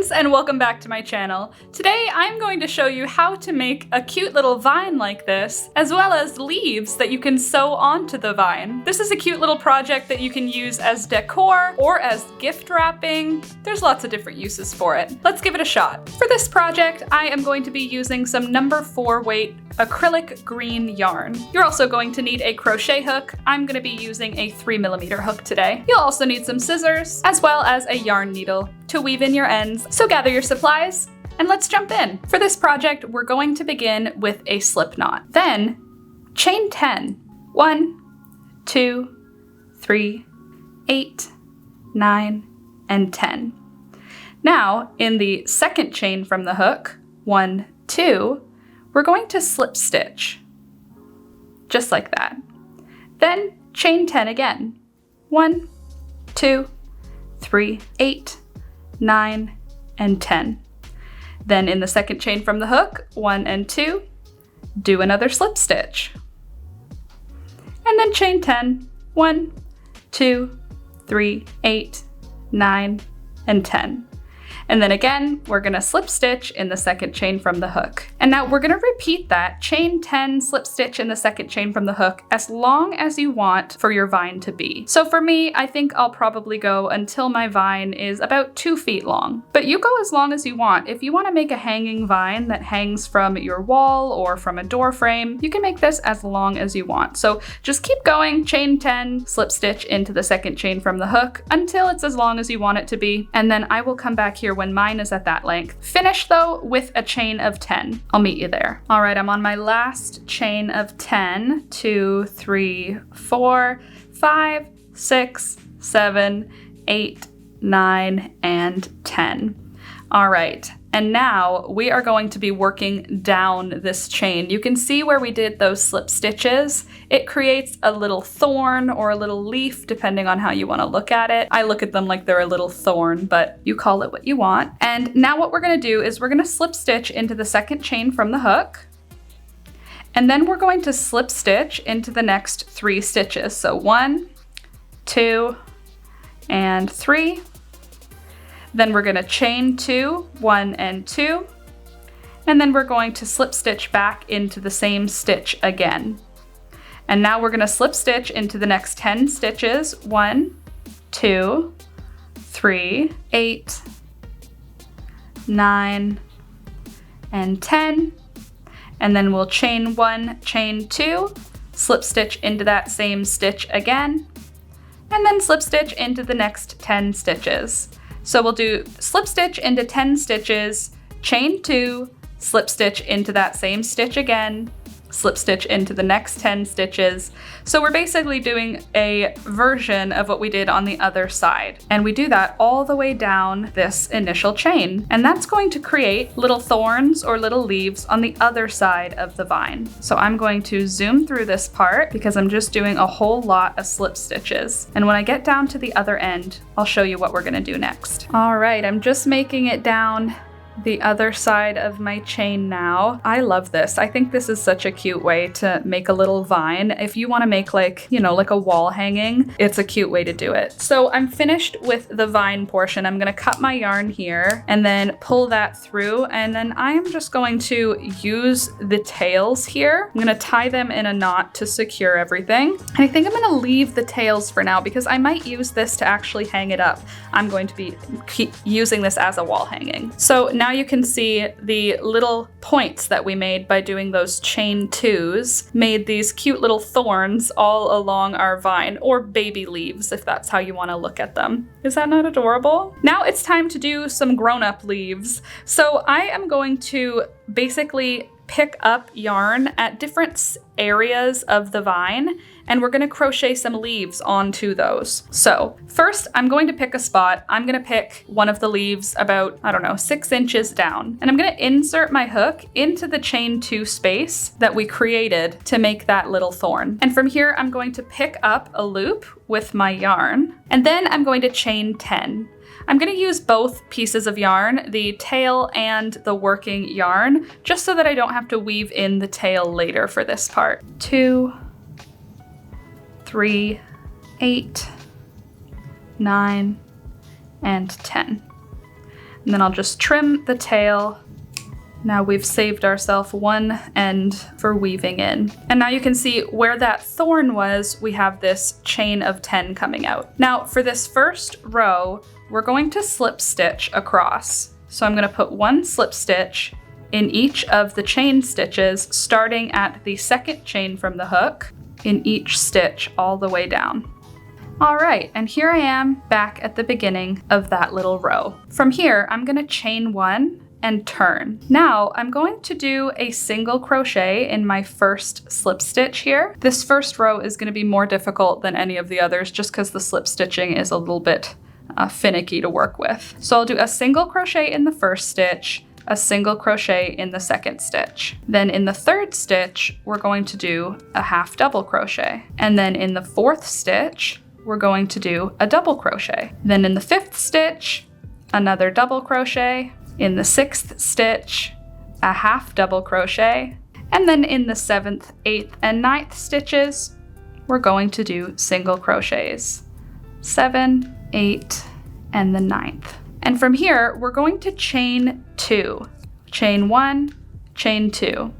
friends, and welcome back to my channel. Today I'm going to show you how to make a cute little vine like this, as well as leaves that you can sew onto the vine. This is a cute little project that you can use as decor or as gift wrapping. There's lots of different uses for it. Let's give it a shot. For this project, I am going to be using some number 4 weight acrylic green yarn. You're also going to need a crochet hook. I'm going to be using a 3mm hook today. You'll also need some scissors, as well as a yarn needle to weave in your ends. So gather your supplies and let's jump in. For this project, we're going to begin with a slip knot. Then chain 10. 1, 2, 3, 8, 9, and 10. Now, in the second chain from the hook, 1, 2, we're going to slip stitch, just like that. Then chain 10 again. 1, 2, 3, 8, 9, and 10. Then in the second chain from the hook, 1 and 2, do another slip stitch. And then chain 10, 1, 2, 3, 8, 9, and 10. And then again, we're gonna slip stitch in the second chain from the hook. And now we're gonna repeat that, chain 10, slip stitch in the second chain from the hook, as long as you want for your vine to be. So for me, I think I'll probably go until my vine is about 2 feet long. But you go as long as you want. If you wanna make a hanging vine that hangs from your wall or from a door frame, you can make this as long as you want. So just keep going, chain 10, slip stitch into the second chain from the hook until it's as long as you want it to be. And then I will come back here when mine is at that length. Finish though with a chain of 10. I'll meet you there. All right, I'm on my last chain of 10. 2, 3, 4, 5, 6, 7, 8, 9, and 10. All right, and now we are going to be working down this chain. You can see where we did those slip stitches. It creates a little thorn or a little leaf, depending on how you want to look at it. I look at them like they're a little thorn, but you call it what you want. And now what we're going to do is we're going to slip stitch into the second chain from the hook. And then we're going to slip stitch into the next 3 stitches. So 1, 2, and 3. Then we're going to chain 2, 1 and 2, and then we're going to slip stitch back into the same stitch again. And now we're going to slip stitch into the next 10 stitches, 1, 2, 3, 8, 9, and 10. And then we'll chain 1, chain 2, slip stitch into that same stitch again, and then slip stitch into the next 10 stitches. So we'll do slip stitch into 10 stitches, chain 2, slip stitch into that same stitch again, slip stitch into the next 10 stitches. So we're basically doing a version of what we did on the other side. And we do that all the way down this initial chain. And that's going to create little thorns or little leaves on the other side of the vine. So I'm going to zoom through this part because I'm just doing a whole lot of slip stitches. And when I get down to the other end, I'll show you what we're gonna do next. All right, I'm just making it down the other side of my chain now. I love this. I think this is such a cute way to make a little vine. If you want to make like, you know, like a wall hanging, it's a cute way to do it. So I'm finished with the vine portion. I'm going to cut my yarn here and then pull that through. And then I am just going to use the tails here. I'm going to tie them in a knot to secure everything. And I think I'm going to leave the tails for now because I might use this to actually hang it up. I'm going to be using this as a wall hanging. So now you can see the little points that we made by doing those chain 2s made these cute little thorns all along our vine, or baby leaves if that's how you want to look at them. Is that not adorable? Now it's time to do some grown-up leaves. So I am going to basically pick up yarn at different areas of the vine, and we're gonna crochet some leaves onto those. So first I'm going to pick a spot. I'm gonna pick one of the leaves about, I don't know, 6 inches down. And I'm gonna insert my hook into the chain 2 space that we created to make that little thorn. And from here, I'm going to pick up a loop with my yarn, and then I'm going to chain 10. I'm going to use both pieces of yarn, the tail and the working yarn, just so that I don't have to weave in the tail later for this part. 2, 3, 8, 9, and 10. And then I'll just trim the tail. Now we've saved ourselves one end for weaving in. And now you can see where that thorn was, we have this chain of 10 coming out. Now for this first row, we're going to slip stitch across. So I'm gonna put one slip stitch in each of the chain stitches, starting at the second chain from the hook, in each stitch all the way down. All right, and here I am back at the beginning of that little row. From here, I'm gonna chain one and turn. Now I'm going to do a single crochet in my first slip stitch here. This first row is gonna be more difficult than any of the others just because the slip stitching is a little bit finicky to work with. So I'll do a single crochet in the first stitch, a single crochet in the second stitch. Then in the third stitch, we're going to do a half double crochet. And then in the fourth stitch, we're going to do a double crochet. Then in the fifth stitch, another double crochet. In the sixth stitch, a half double crochet. And then in the seventh, eighth, and ninth stitches, we're going to do single crochets. 7, 8, and the ninth. And from here, we're going to chain 2. Chain 1, chain 2.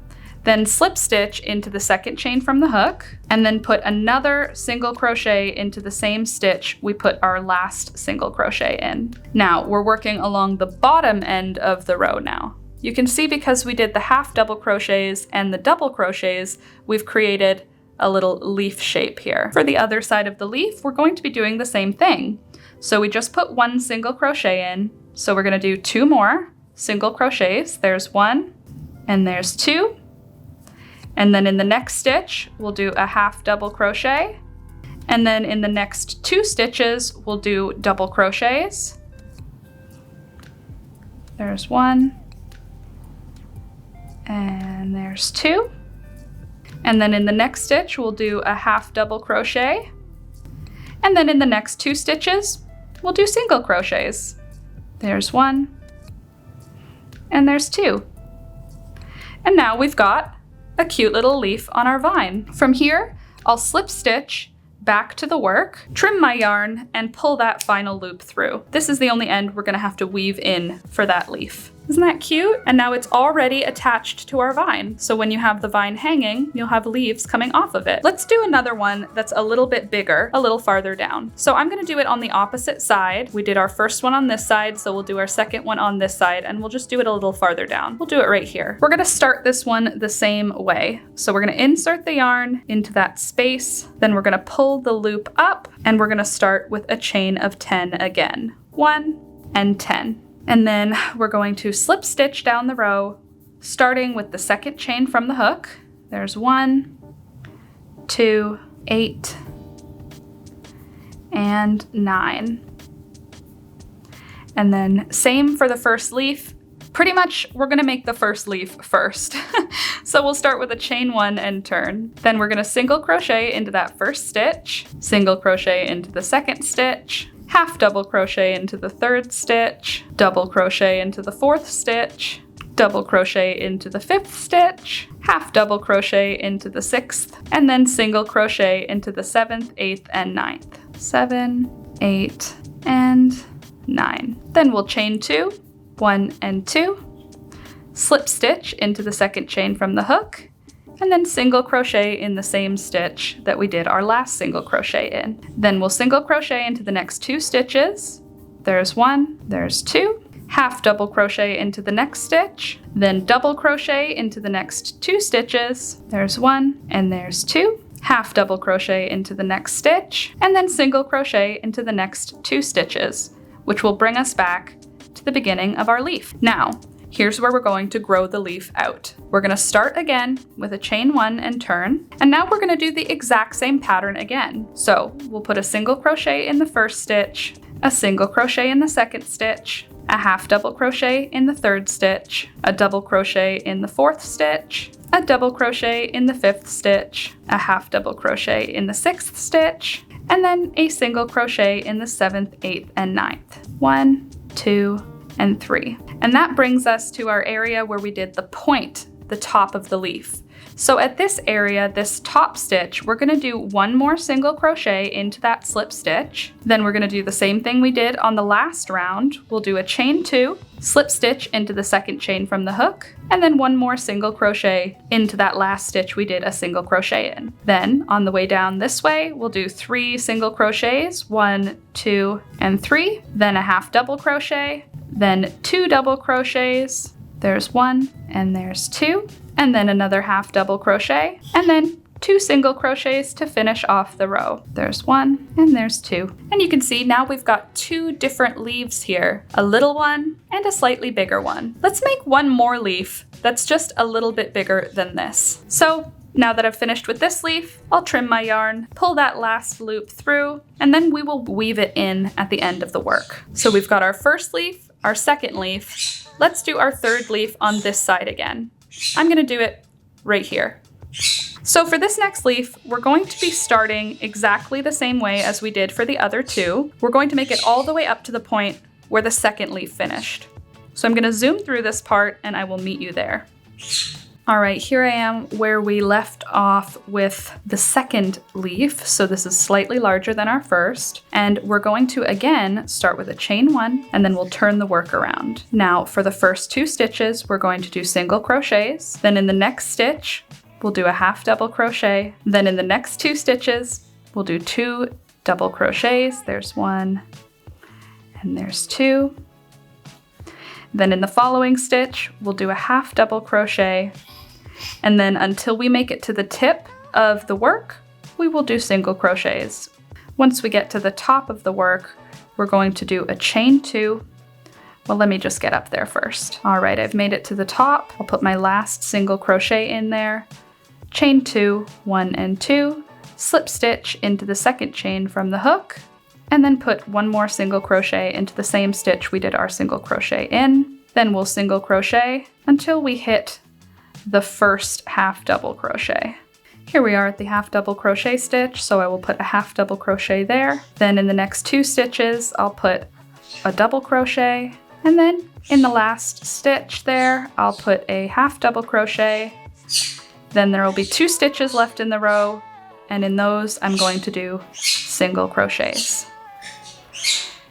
Then slip stitch into the second chain from the hook, and then put another single crochet into the same stitch we put our last single crochet in. Now we're working along the bottom end of the row now. You can see because we did the half double crochets and the double crochets, we've created a little leaf shape here. For the other side of the leaf, we're going to be doing the same thing. So we just put one single crochet in, so we're gonna do 2 more single crochets. There's 1, and there's 2. And then in the next stitch, we'll do a half double crochet. And then in the next 2 stitches, we'll do double crochets. There's 1, and there's 2. And then in the next stitch, we'll do a half double crochet. And then in the next 2 stitches, we'll do single crochets. There's 1, and there's 2. And now we've got a cute little leaf on our vine. From here, I'll slip stitch back to the work, trim my yarn, and pull that final loop through. This is the only end we're gonna have to weave in for that leaf. Isn't that cute? And now it's already attached to our vine. So when you have the vine hanging, you'll have leaves coming off of it. Let's do another one that's a little bit bigger, a little farther down. So I'm gonna do it on the opposite side. We did our first one on this side, so we'll do our second one on this side, and we'll just do it a little farther down. We'll do it right here. We're gonna start this one the same way. So we're gonna insert the yarn into that space, then we're gonna pull the loop up, and we're gonna start with a chain of 10 again. 1 and 10. And then we're going to slip stitch down the row, starting with the second chain from the hook. There's 1, 2, 8, and 9. And then same for the first leaf. Pretty much we're gonna make the first leaf first. So we'll start with a chain 1 and turn. Then we're gonna single crochet into that first stitch, single crochet into the second stitch, half double crochet into the third stitch, double crochet into the fourth stitch, double crochet into the fifth stitch, half double crochet into the sixth, and then single crochet into the 7th, 8th, and 9th. 7, 8, and 9. Then we'll chain 2, 1 and 2, slip stitch into the second chain from the hook, and then single crochet in the same stitch that we did our last single crochet in. Then we'll single crochet into the next 2 stitches. There's 1, there's 2, half double crochet into the next stitch, then double crochet into the next 2 stitches. There's 1 and there's 2, half double crochet into the next stitch, and then single crochet into the next 2 stitches, which will bring us back to the beginning of our leaf. Now, here's where we're going to grow the leaf out. We're gonna start again with a chain 1 and turn, and now we're gonna do the exact same pattern again. So we'll put a single crochet in the first stitch, a single crochet in the second stitch, a half double crochet in the third stitch, a double crochet in the fourth stitch, a double crochet in the fifth stitch, a half double crochet in the sixth stitch, and then a single crochet in the 7th, 8th, and 9th. 1, 2, and 3. And that brings us to our area where we did the point, the top of the leaf. So at this area, this top stitch, we're gonna do one more single crochet into that slip stitch. Then we're gonna do the same thing we did on the last round. We'll do a chain 2, slip stitch into the second chain from the hook, and then one more single crochet into that last stitch we did a single crochet in. Then on the way down this way, we'll do 3 single crochets, 1, 2, and 3, then a half double crochet, then 2 double crochets, there's 1 and there's 2, and then another half double crochet, and then 2 single crochets to finish off the row. There's 1 and there's 2. And you can see now we've got 2 different leaves here, a little one and a slightly bigger one. Let's make one more leaf that's just a little bit bigger than this. So now that I've finished with this leaf, I'll trim my yarn, pull that last loop through, and then we will weave it in at the end of the work. So we've got our first leaf, our second leaf. Let's do our third leaf on this side again. I'm gonna do it right here. So for this next leaf, we're going to be starting exactly the same way as we did for the other 2. We're going to make it all the way up to the point where the second leaf finished. So I'm gonna zoom through this part and I will meet you there. All right, here I am where we left off with the second leaf. So this is slightly larger than our first. And we're going to, again, start with a chain 1, and then we'll turn the work around. Now, for the first 2 stitches, we're going to do single crochets. Then in the next stitch, we'll do a half double crochet. Then in the next 2 stitches, we'll do 2 double crochets. There's 1, and there's 2. Then in the following stitch, we'll do a half double crochet. And then until we make it to the tip of the work, we will do single crochets. Once we get to the top of the work, we're going to do a chain 2. Well, let me just get up there first. All right, I've made it to the top. I'll put my last single crochet in there, chain 2, 1 and 2, slip stitch into the second chain from the hook, and then put one more single crochet into the same stitch we did our single crochet in. Then we'll single crochet until we hit the first half double crochet. Here we are at the half double crochet stitch, so I will put a half double crochet there. Then in the next 2 stitches, I'll put a double crochet, and then in the last stitch there, I'll put a half double crochet. Then there will be 2 stitches left in the row, and in those I'm going to do single crochets.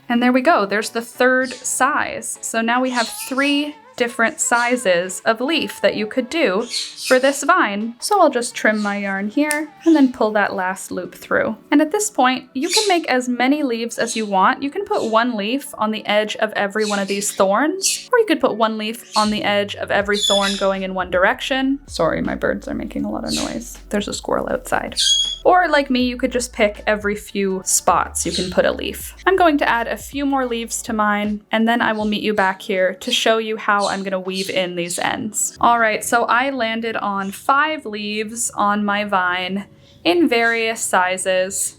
And there we go, there's the third size. So now we have 3 different sizes of leaf that you could do for this vine. So I'll just trim my yarn here and then pull that last loop through. And at this point, you can make as many leaves as you want. You can put 1 leaf on the edge of every one of these thorns, or you could put 1 leaf on the edge of every thorn going in one direction. Sorry, my birds are making a lot of noise. There's a squirrel outside. Or like me, you could just pick every few spots you can put a leaf. I'm going to add a few more leaves to mine, and then I will meet you back here to show you how I'm gonna weave in these ends. All right, so I landed on 5 leaves on my vine in various sizes.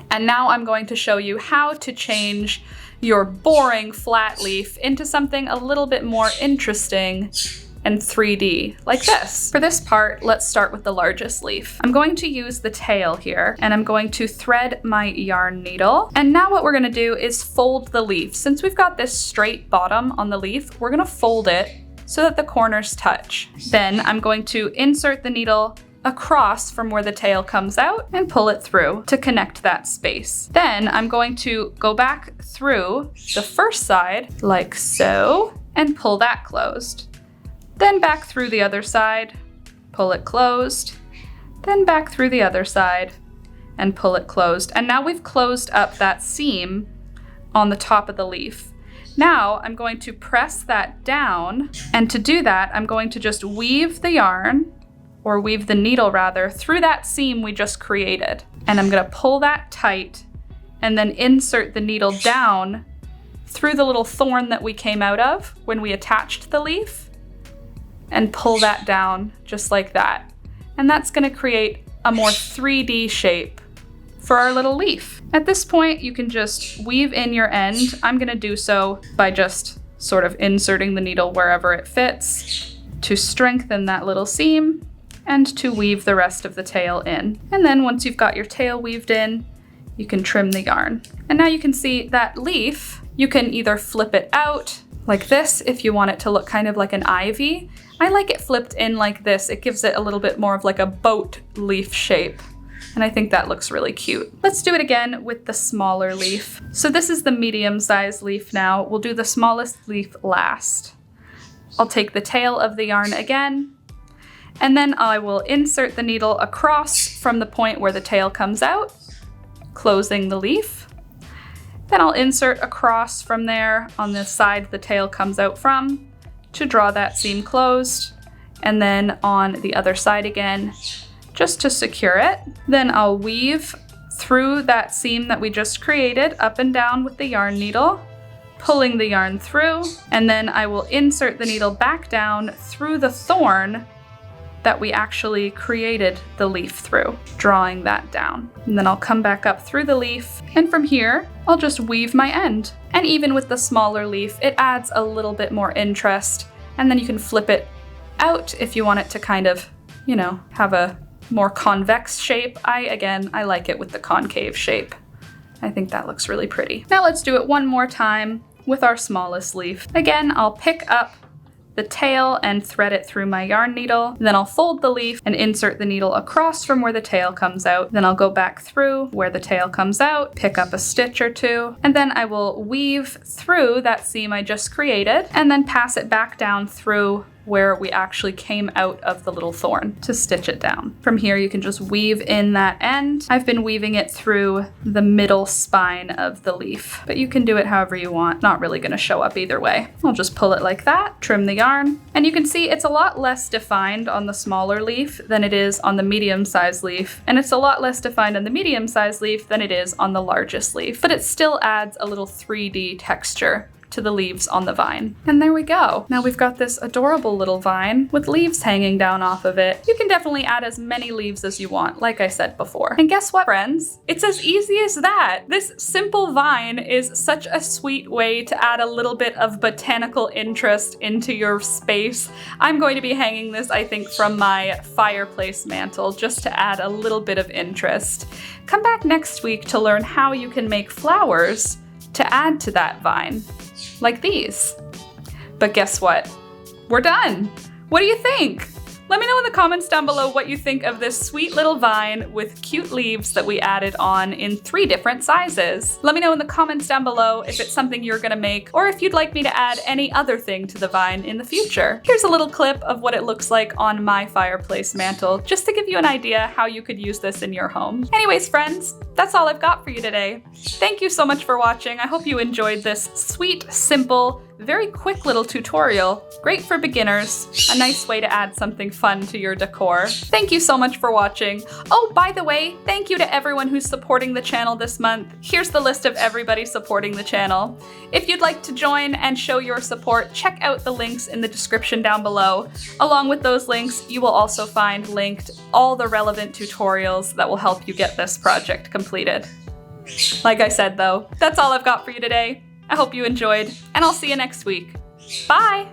And now I'm going to show you how to change your boring flat leaf into something a little bit more interesting and 3D, like this. For this part, let's start with the largest leaf. I'm going to use the tail here, and I'm going to thread my yarn needle. And now what we're gonna do is fold the leaf. Since we've got this straight bottom on the leaf, we're gonna fold it so that the corners touch. Then I'm going to insert the needle across from where the tail comes out and pull it through to connect that space. Then I'm going to go back through the first side, like so, and pull that closed. Then back through the other side, pull it closed, then back through the other side and pull it closed. And now we've closed up that seam on the top of the leaf. Now I'm going to press that down, and to do that, I'm going to just weave the yarn, or weave the needle rather, through that seam we just created. And I'm gonna pull that tight and then insert the needle down through the little thorn that we came out of when we attached the leaf, and pull that down just like that. And that's gonna create a more 3D shape for our little leaf. At this point, you can just weave in your end. I'm gonna do so by just sort of inserting the needle wherever it fits to strengthen that little seam and to weave the rest of the tail in. And then once you've got your tail weaved in, you can trim the yarn. And now you can see that leaf, you can either flip it out like this if you want it to look kind of like an ivy. I like it flipped in like this. It gives it a little bit more of like a boat leaf shape. And I think that looks really cute. Let's do it again with the smaller leaf. So this is the medium-sized leaf now. We'll do the smallest leaf last. I'll take the tail of the yarn again, and then I will insert the needle across from the point where the tail comes out, closing the leaf. Then I'll insert across from there on the side the tail comes out from to draw that seam closed, and then on the other side again, just to secure it. Then I'll weave through that seam that we just created up and down with the yarn needle, pulling the yarn through, and then I will insert the needle back down through the thorn that we actually created the leaf through, drawing that down. And then I'll come back up through the leaf, and from here, I'll just weave my end. And even with the smaller leaf, it adds a little bit more interest, and then you can flip it out if you want it to kind of, you know, have a more convex shape. I like it with the concave shape. I think that looks really pretty. Now let's do it one more time with our smallest leaf. Again, I'll pick up the tail and thread it through my yarn needle. Then I'll fold the leaf and insert the needle across from where the tail comes out. Then I'll go back through where the tail comes out, pick up a stitch or two, and then I will weave through that seam I just created and then pass it back down through where we actually came out of the little thorn to stitch it down. From here, you can just weave in that end. I've been weaving it through the middle spine of the leaf, but you can do it however you want. Not really gonna show up either way. I'll just pull it like that, trim the yarn, and you can see it's a lot less defined on the smaller leaf than it is on the medium-sized leaf, and it's a lot less defined on the medium-sized leaf than it is on the largest leaf, but it still adds a little 3D texture to the leaves on the vine. And there we go. Now we've got this adorable little vine with leaves hanging down off of it. You can definitely add as many leaves as you want, like I said before. And guess what, friends? It's as easy as that. This simple vine is such a sweet way to add a little bit of botanical interest into your space. I'm going to be hanging this, I think, from my fireplace mantle just to add a little bit of interest. Come back next week to learn how you can make flowers to add to that vine, like these. But guess what? We're done. What do you think? Let me know in the comments down below what you think of this sweet little vine with cute leaves that we added on in 3 different sizes. Let me know in the comments down below if it's something you're gonna make, or if you'd like me to add any other thing to the vine in the future. Here's a little clip of what it looks like on my fireplace mantle, just to give you an idea how you could use this in your home. Anyways, friends, that's all I've got for you today. Thank you so much for watching. I hope you enjoyed this sweet, simple, very quick little tutorial. Great for beginners. A nice way to add something fun to your decor. Thank you so much for watching. Oh, by the way, thank you to everyone who's supporting the channel this month. Here's the list of everybody supporting the channel. If you'd like to join and show your support, check out the links in the description down below. Along with those links, you will also find linked all the relevant tutorials that will help you get this project completed. Like I said though, that's all I've got for you today. I hope you enjoyed, and I'll see you next week. Bye!